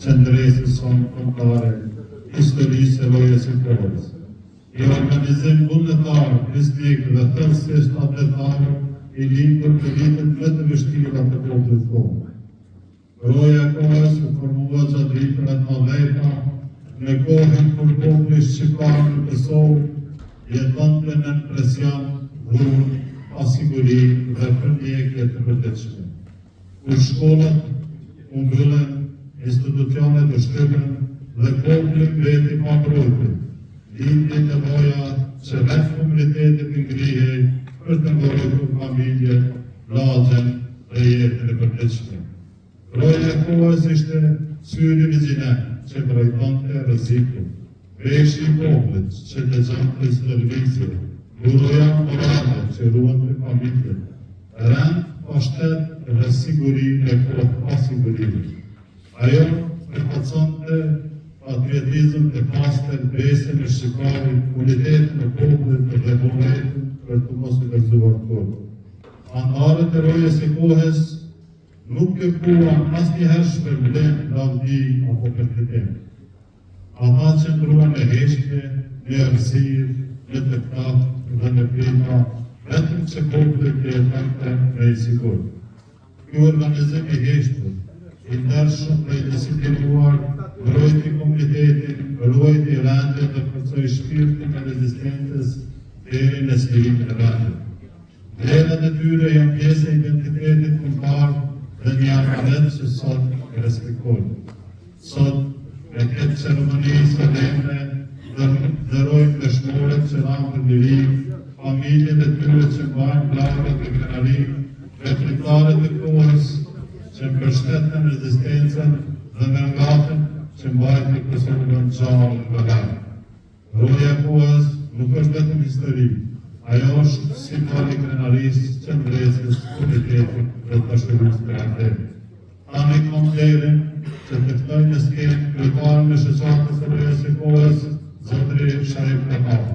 qëndresës sonë kombëtare, historisë e lojës së kohës. I organizim vullnetar, fisnik dhe thellësisht atletar i lindur të vitet më të vështira të popullit tonë. Roja e kohës u formua gjatë viteve të 90-ta, në kohën kur populli shqiptar në Kosovë jetonte në presion, dhurë, pasiguri dhe përndjekje të përditshme. Kur shkollat u mbyllën, institucionet u shtypën dhe populli mbeti pa mbrojtje, lindi nevoja që vetë komunitetit ngrihej për të mbrojtur familjet, lagjen dhe jetën e përditshme. Roja e kohës ishte syri vigjilent që trajtonte rrezikun, veshi i popullit që dëgjonte stërvitje, buroja morale që ruante familjet, rend pashtet dhe siguri në kohë pasigurimi. Ajo përfaconte patriotizëm të pastër, besën e shqiptarit, unitetin e popullit dhe vullnetin për të mos u gëzuar kohë. Anëtarët e rojës së kohës nuk kërkuan asnjëherë shpërblim, lavdi apo përfitim. Ata qëndruan në heshtje, në errësirë, në trektat dhe në prita, vetëm që populli të jetonte më i sigurt. Ky organizim i heshtur, i ndershëm dhe i disiplinuar, mbrojti komunitetin, ruajti rendin dhe forcoi shpirtin e rezistencës deri në slirin e rendit. Vlerat e tyre janë pjesë e identitetit kombëtar dhe një amanet që sot respektojmë. Sot, me këtë ceremoni solemne, dërojmë dëshmorët që lanë për liri, familjet e tyre që mbajnë vlarët e krenarim, reflektarët e kohës që mbështetën rezistencën dhe me ngatën që mbajnë Kosovën gjallë në vëllë. Roja e kohës nuk është vetëm histori, ajo është simbol i krenarisë, qëndresës, unitetit dhe dashurisë për anëterit. Tani kam nderin që të ftoj në skenë kryetarën e shoqatës së rojës së kohës, zotëri Sharif Kamal.